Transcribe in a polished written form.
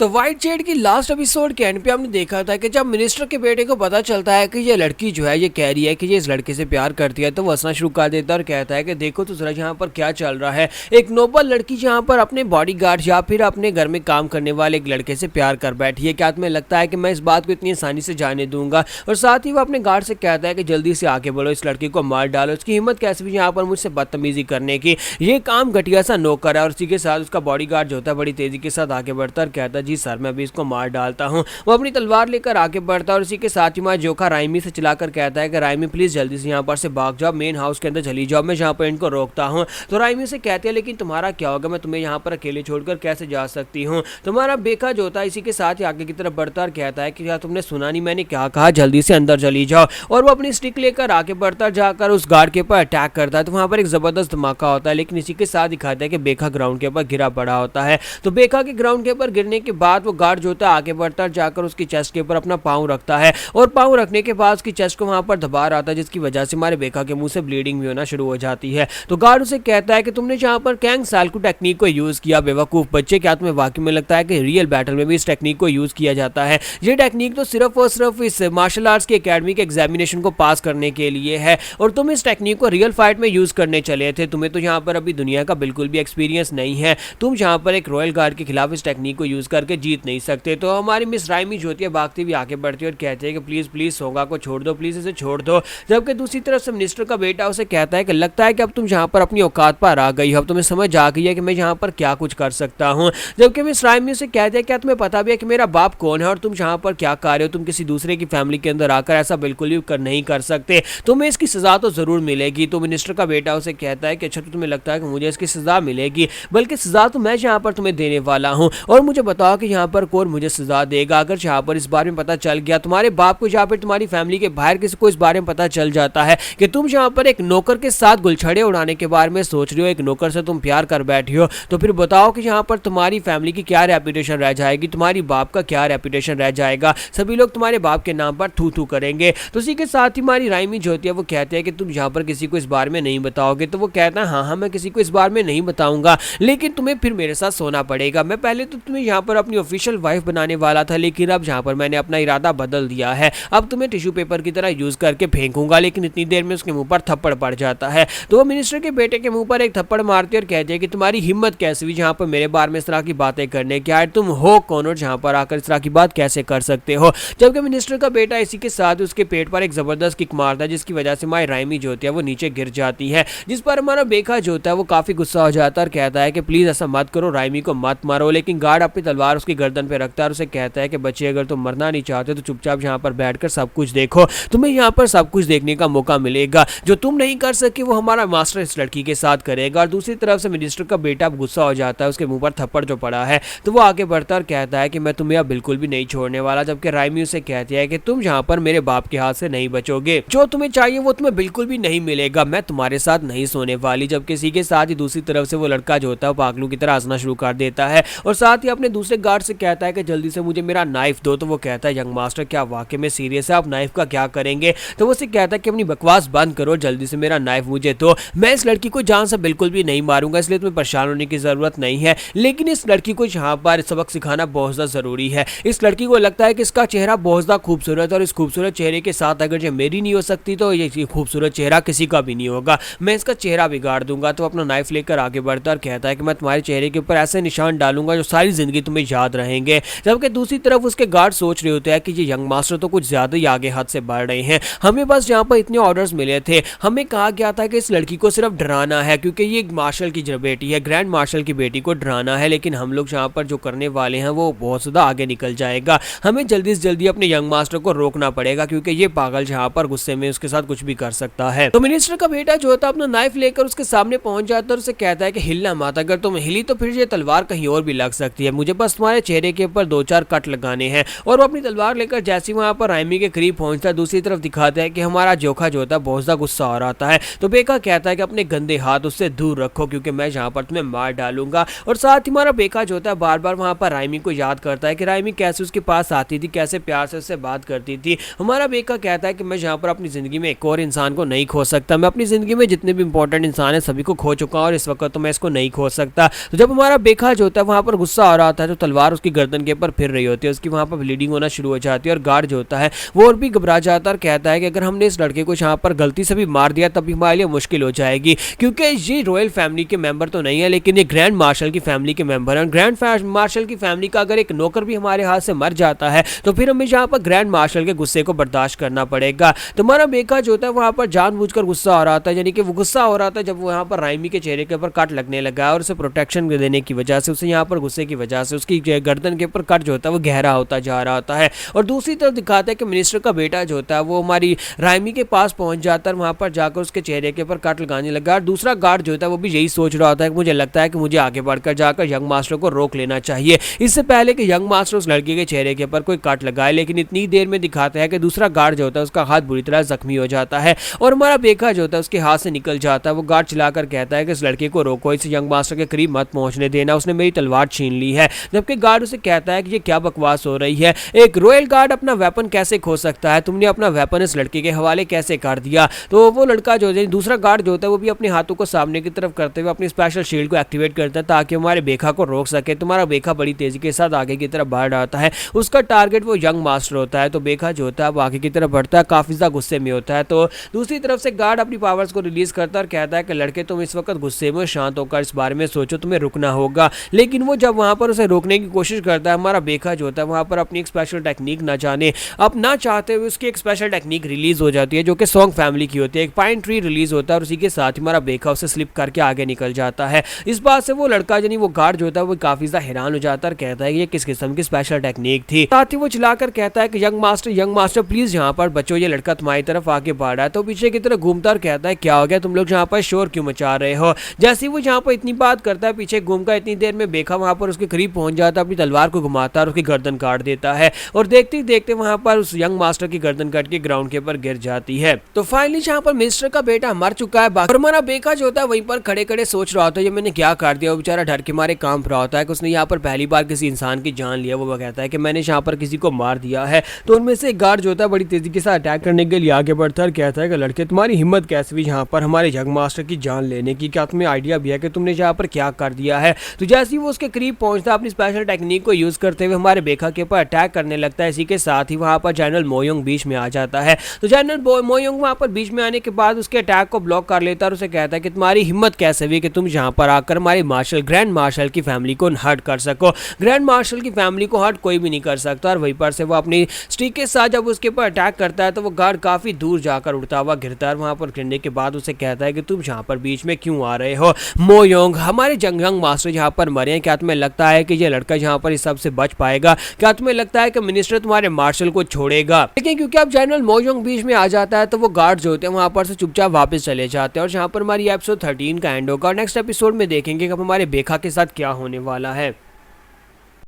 तो white Z की last episode के एंड पे हमने देखा था कि जब मिनिस्टर के बेटे को पता चलता है कि ये लड़की जो है ये कह रही है कि ये इस लड़के से प्यार करती है, तो वो हंसना शुरू कर देता है और कहता है कि देखो तो जरा यहाँ पर क्या चल रहा है। एक नोबल लड़की यहाँ पर अपने बॉडीगार्ड या फिर अपने घर में काम करने वाले एक लड़के से प्यार कर बैठी है। क्या तुम्हें लगता है कि मैं इस बात को इतनी आसानी से जाने दूंगा? और साथ ही वो अपने गार्ड से कहता है कि जल्दी से आगे बढ़ो, इस लड़की को मार डालो। उसकी हिम्मत कैसे भी यहाँ पर मुझसे बदतमीजी करने की, ये काम घटिया सा नौकर है। और इसी के साथ उसका बॉडीगार्ड जो होता है बड़ी तेजी के साथ आगे बढ़ता है और कहता है जी सर मैं भी इसको मार डालता हूं। वो अपनी तलवार लेकर आगे बढ़ता है और इसी के साथ ही वहां जोखा राइमी से चलाकर कहता है कि राइमी प्लीज जल्दी से यहाँ पर से भाग जाओ, मेन हाउस के अंदर चली जाओ, मैं यहाँ पर इनको रोकता हूँ। तो राइमी से कहती है लेकिन तुम्हारा क्या होगा, मैं तुम्हें यहाँ पर अकेले छोड़कर कैसे जा सकती हूँ। तुम्हारा बेका जो होता है इसी के साथ ही आगे की तरफ बढ़ता और कहता है कि क्या तुमने सुना नहीं मैंने क्या कहा, जल्दी से अंदर चली जाओ। और वो अपनी स्टिक लेकर आगे बढ़ता जाकर उस गार्ड के ऊपर अटैक करता है। तो वहां पर एक जबरदस्त धमाका होता है, लेकिन इसी के साथ दिखाता है कि बेका ग्राउंड के ऊपर गिरा पड़ा होता है। तो बेका के ग्राउंड के ऊपर गिरने के बाद वो गार्ड जो होता है आगे बढ़ता जाकर उसकी चेस्ट के ऊपर अपना पाँव रखता है और पाँव रखने के बाद उसकी चेस्ट को वहां पर दबा रहा था, जिसकी वजह से हमारे बेका के मुंह से ब्लीडिंग भी होना शुरू हो जाती है। तो गार्ड उसे कहता है कि तुमने जहां पर कैंग साल्कू टेक्निक को यूज किया बेवकूफ बच्चे, क्या तुम्हें वाकई में लगता है कि रियल बैटल में भी इस टेक्निक को यूज किया जाता है? ये टेक्निक तो सिर्फ और सिर्फ इस मार्शल आर्ट्स की एकेडमी के एग्जामिनेशन को पास करने के लिए है और तुम इस टेक्निक को रियल फाइट में यूज करने चले थे। तुम्हें तो यहाँ पर अभी दुनिया का बिल्कुल भी एक्सपीरियंस नहीं है, तुम जहाँ पर एक रॉयल गार्ड के खिलाफ इस टेक्निक को यूज करके जीत नहीं सकते। तो हमारी मिस राइमी जो होती है भागती हुई आगे बढ़ती है और कहती है कि प्लीज प्लीज सोगा को छोड़ दो, प्लीज इसे छोड़ दो। जबकि दूसरी तरफ से मिनिस्टर का बेटा उसे कहता है कि लगता है कि अब तुम यहाँ पर अपनी औकात पर आ गई हो, अब तुम्हें समझ आ गई है कि मैं यहाँ पर क्या कुछ कर सकता हूँ। जबकि मिस राइमी उसे कहती है क्या तुम्हें पता भी है कि मेरा बाप कौन है और तुम यहाँ पर क्या कर रहे हो, तुम किसी दूसरे की फैमिली के अंदर आकर ऐसा बिल्कुल भी नहीं कर सकते, तुम्हें इसकी सजा तो जरूर मिलेगी। तो मिनिस्टर का बेटा उसे कहता है कि अच्छा तो तुम्हें लगता है कि मुझे इसकी सजा मिलेगी, बल्कि सजा तो मैं यहाँ पर तुम्हें देने वाला हूँ और मुझे बताओ कि यहाँ पर कौन मुझे सजा देगा। अगर यहाँ पर इस बारे में पता चल गया तुम्हारे बाप को या फिर तुम्हारी फैमिली के बाहर किसी को इस बारे में पता चल जाता है कि तुम यहाँ पर एक नौकर के साथ गुलछड़े उड़ाने के बारे में सोच रही हो, एक नौकर से तुम प्यार कर बैठी हो, तो फिर बताओ कि यहाँ पर तुम्हारी फैमिली की क्या रेपुटेशन रह जाएगी, तुम्हारी बाप का क्या रेपुटेशन रह जाएगा, सभी लोग तुम्हारे बाप के नाम पर थू थू करेंगे। तो इसी के साथ ही हमारी राइमी जो होती है वो कहती है कि तुम यहाँ पर किसी को इस बारे में नहीं बताओगे। तो वो कहता है हाँ हाँ मैं किसी को इस बारे में नहीं बताऊंगा, लेकिन तुम्हें फिर मेरे साथ सोना पड़ेगा। मैं पहले तो तुम्हें यहाँ पर अपनी ऑफिशियल वाइफ बनाने वाला था, लेकिन अब यहाँ पर मैंने अपना इरादा बदल दिया है, अब तुम्हें टिश्यू पेपर की तरह यूज करके फेंकूंगा। लेकिन इतनी देर में उसके मुंह पर थप्पड़ पड़ जाता है। तो वो मिनिस्टर के बेटे के मुंह पर एक थप्पड़ मारती है और कहती है कि तुम्हारी हिम्मत कैसे हुई जहाँ पर मेरे बारे में इस तरह की बातें करने की, यार तुम हो कौन और जहाँ पर आकर इस तरह की बात कैसे कर सकते हो। जबकि मिनिस्टर का बेटा इसी के साथ उसके पेट पर एक जबरदस्त किक मारता है, जिसकी वजह से हमारी राइमी जो होती है वो नीचे गिर जाती है, जिस पर हमारा बेका जो होता है वो काफी गुस्सा हो जाता है और कहता है कि प्लीज ऐसा मत करो, राइमी को मत मारो। लेकिन गार्ड अपनी तलवार उसकी गर्दन पे रखता है और उसे कहता है कि बच्चे अगर तुम मरना नहीं चाहते तो चुपचाप यहाँ पर बैठकर सब कुछ देखो, तुम्हें यहाँ पर सब कुछ देखने का मौका मिलेगा, जो तुम नहीं कर सके वो हमारा मास्टर इस लड़की के साथ करेगा। और दूसरी तरफ से मिनिस्टर का बेटा गुस्सा हो जाता है, उसके मुंह पर थप्पड़ जो पड़ा है, तो वो आगे बढ़ता और कहता है कि मैं तुम्हें अब बिल्कुल भी नहीं छोड़ने वाला। जबकि राइमी उसे कहती है कि तुम यहाँ पर मेरे बाप के हाथ से नहीं बचोगे, जो तुम्हें चाहिए वो तुम्हें बिल्कुल भी नहीं मिलेगा, मैं तुम्हारे साथ नहीं सोने वाली। जबकि इसी के साथ ही दूसरी तरफ से वो लड़का जो होता है पागलू की तरह हंसना शुरू कर देता है और साथ ही अपने दूसरे गार्ड से कहता है कि जल्दी से मुझे मेरा नाइफ दो। तो वो कहता है यंग मास्टर क्या वाकई में सीरियस है, आप नाइफ का क्या करेंगे? तो वो उसे कहता है कि अपनी बकवास बंद करो, जल्दी से मेरा नाइफ मुझे दो, मैं इस लड़की को जान से बिल्कुल भी नहीं मारूंगा, इसलिए तुम्हें परेशान होने की जरूरत नहीं है। लेकिन इस लड़की को यहाँ पर सबक सिखाना बहुत ज्यादा जरूरी है। इस लड़की को लगता है कि इसका चेहरा बहुत ज्यादा खूबसूरत है और इस खूबसूरत चेहरे के साथ अगर ये मेरी नहीं हो सकती तो ये खूबसूरत चेहरा किसी का भी नहीं होगा, मैं इसका चेहरा बिगाड़ दूंगा। तो अपना नाइफ लेकर आगे बढ़ता और कहता है कि मैं तुम्हारे चेहरे के ऊपर ऐसे निशान डालूंगा जो सारी जिंदगी तुम्हें याद रहेंगे। जबकि दूसरी तरफ उसके गार्ड सोच रहे होते हैं कि ये यंग मास्टर तो कुछ ज्यादा ही आगे हद से बढ़ रहे हैं, हमें बस यहाँ पर इतने ऑर्डर्स मिले थे, हमें कहा गया था कि इस लड़की को सिर्फ डराना है क्योंकि ये मार्शल की बेटी है, ग्रैंड मार्शल की बेटी को डराना है, लेकिन हम लोग यहाँ पर जो करने वाले हैं वो बहुत ज्यादा आगे निकल जाएगा, हमें जल्दी से जल्दी अपने यंग मास्टर को रोकना पड़ेगा क्योंकि ये पागल यहाँ पर गुस्से में उसके साथ कुछ भी कर सकता है। तो मिनिस्टर का बेटा जो होता है अपना नाइफ लेकर उसके सामने पहुंच जाता है और उसे कहता है कि हिलना मत, अगर तुम हिली तो फिर ये तलवार कहीं और भी लग सकती है, मुझे बस तुम्हारे चेहरे के ऊपर 2-4 कट लगाने हैं। और वो अपनी तलवार लेकर जैसे वहां पर राइमी के करीब पहुंचता है, दूसरी तरफ दिखाता है कि हमारा जोखा जो होता है बहुत ज्यादा गुस्सा हो रहा है। तो बेका कहता है कि अपने गंदे हाथ उससे दूर रखो क्योंकि मैं यहाँ पर तुम्हें मार डालूंगा। और साथ ही हमारा बेका जो होता है बार बार वहां पर राइमी को याद करता है कि राइमी कैसे उसके पास आती थी, कैसे प्यार से उससे बात करती थी। हमारा बेका कहता है कि मैं यहाँ पर अपनी जिंदगी में एक और इंसान को नहीं खो सकता, मैं अपनी जिंदगी में जितने भी इंपॉर्टेंट इंसान है सभी को खो चुका हूं और इस वक्त तो मैं इसको नहीं खो सकता। तो जब हमारा बेका जो होता है वहां पर गुस्सा आ रहा था तो तलवार उसकी गर्दन के ऊपर फिर रही होती है, उसकी वहां पर ब्लीडिंग होना शुरू हो जाती है और गार्ड जो होता है वो और भी घबरा जाता है और कहता है कि अगर हमने इस लड़के को यहाँ पर गलती से भी मार दिया तब हमारे लिए मुश्किल हो जाएगी, क्योंकि ये रॉयल फैमिली के मेंबर तो नहीं है लेकिन ये ग्रैंड मार्शल की फैमिली के मेंबर है। ग्रैंड मार्शल की फैमिली का अगर एक नौकर भी हमारे हाथ से मर जाता है तो फिर हमें यहाँ पर ग्रैंड मार्शल के गुस्से को बर्दाश्त करना पड़ेगा। तो हमारा बेका जो होता है वहां पर जानबूझकर गुस्सा हो रहा था, यानी कि वो गुस्सा हो रहा था जब वो यहाँ पर राइमी के चेहरे के ऊपर कट लगने लगा और उसे प्रोटेक्शन देने की वजह से, उसे यहाँ पर गुस्से की वजह से उसकी गर्दन के ऊपर कट जो होता है वो गहरा होता जा रहा होता है। और दूसरी तरफ दिखाता है कि मिनिस्टर का बेटा जो होता है वो हमारी राइमी के पास पहुंच जाता है, वहां पर जाकर उसके चेहरे के ऊपर कट लगाने लगा। और दूसरा गार्ड जो होता है वो भी यही सोच रहा होता है कि मुझे लगता है कि मुझे आगे बढ़कर जाकर यंग मास्टर को रोक लेना चाहिए इससे पहले कि यंग मास्टर उस लड़की के चेहरे के ऊपर कोई कट लगाए। लेकिन इतनी देर में दिखाता है कि दूसरा गार्ड जो होता है उसका हाथ बुरी तरह जख्मी हो जाता है और हमारा बेका जो होता है उसके हाथ से निकल जाता है। वो गार्ड चिल्लाकर कहता है कि इस लड़के को रोको, इसे यंग मास्टर के करीब मत पहुंचने देना, उसने मेरी तलवार छीन ली है। जबकि गार्ड उसे कहता है कि ये क्या बकवास हो रही है, एक रॉयल गार्ड अपना वेपन कैसे खो सकता है, तुमने अपना वेपन इस लड़के के हवाले कैसे कर दिया। तो वो लड़का जो है दूसरा गार्ड जो होता है वो भी अपने हाथों को सामने की तरफ करते हुए अपनी स्पेशल शील्ड को एक्टिवेट करता है ताकि हमारे बेका को रोक सके। तुम्हारा बेका बड़ी तेजी के साथ आगे की तरफ बढ़ आता है, उसका टारगेट वो यंग मास्टर होता है। तो बेका जो होता है वो आगे की तरफ बढ़ता है, काफी ज्यादा गुस्से में होता है। तो दूसरी तरफ से गार्ड अपनी पावर्स को रिलीज करता है और कहता है कि लड़के तुम इस वक्त गुस्से में, शांत होकर इस बारे में सोचो, तुम्हें रुकना होगा। लेकिन वो जब वहां पर उसे रोकने की कोशिश करता है, हमारा बेका जो होता है वहां पर अपनी एक स्पेशल टेक्निक ना जाने अब ना चाहते हुए उसकी एक स्पेशल टेक्निक रिलीज हो जाती है जो कि सॉन्ग फैमिली की होती है। एक पाइन ट्री रिलीज होता है और उसी के साथ ही हमारा बेका उसे स्लिप करके आगे निकल जाता है। इस बात से वो लड़का यानी वो गार्ड जो होता है वो काफी ज्यादा हैरान हो जाता है और कहता है कि ये किस किस्म की स्पेशल टेक्निक थी। साथ ही वो चिल्लाकर कहता है कि यंग मास्टर प्लीज यहाँ पर बच्चों, ये लड़का तुम्हारी तरफ आगे बढ़ रहा है। तो पीछे की तरफ घूमता और कहता है क्या हो गया, तुम लोग यहाँ पर शोर क्यों मचा रहे हो। जैसे वो यहाँ पर इतनी बात करता है पीछे घूमकर इतनी देर में बेका वहां पर उसके करीब पहुंच जाता है, अपनी तलवार को घुमाता है और उसकी गर्दन काट देता है और देखते ही देखते वहां पर उस यंग मास्टर की गर्दन कट के ग्राउंड के ऊपर गिर जाती है। तो फाइनली यहाँ पर मिनिस्टर का बेटा मर चुका है और हमारा बेका जो होता है वहीं पर खड़े खड़े सोच रहा होता है ये मैंने क्या कर दिया। वो बेचारा डर के मारे कांप रहा होता है कि उसने यहाँ पर पहली बार किसी इंसान की जान लिया। वो कहता है कि मैंने यहाँ पर किसी को मार दिया है। तो उनमें से एक गार्ड जो होता है बड़ी तेजी के साथ अटैक करने के लिए आगे बढ़ता है और कहता है कि लड़के तुम्हारी हिम्मत कैसे हुई यहाँ पर हमारे यंग मास्टर की जान लेने की, क्या तुम्हें आइडिया भी है कि तुमने यहाँ पर क्या कर दिया है। तो जैसे ही वो उसके करीब पहुंचता है अपनी स्पेशल टेक्निक को यूज करते हुए हमारे बेका के ऊपर अटैक करने लगता है। इसी के साथ ही वहां पर जनरल मोयोंग बीच में आ जाता है। तो जनरल मोयोंग वहां पर बीच में आने के बाद उसके अटैक को ब्लॉक कर लेता है और उसे कहता है कि तुम्हारी हिम्मत कैसे हुई कि तुम यहाँ पर आकर हमारे ग्रैंड मार्शल की फैमिली को हर्ट कर सको। ग्रैंड मार्शल की फैमिली को हर्ट कोई भी नहीं कर सकता। और वहीं पर से वो अपनी स्टिक के साथ जब उसके ऊपर अटैक करता है तो वो गार्ड काफी दूर जाकर उड़ता हुआ गिरता है। वहां पर गिरने के बाद उसे कहता है कि तुम यहाँ पर बीच में क्यों आ रहे हो मोयोंग, हमारे यंग मास्टर यहाँ पर मरे हैं, क्या तुम्हें लगता है कि ये लड़का यहाँ पर इस सब से बच पाएगा, क्या तुम्हें लगता है कि मिनिस्टर तुम्हारे मार्शल को छोड़ेगा। लेकिन क्योंकि अब जनरल मोयोंग बीच में आ जाता है तो वो गार्ड जो होते हैं वहां पर से चुपचाप वापस चले जाते हैं और यहाँ पर हमारी एपिसोड 13 का एंड होगा और नेक्स्ट एपिसोड में देखेंगे कि अब हमारे बेका के साथ क्या होने वाला है।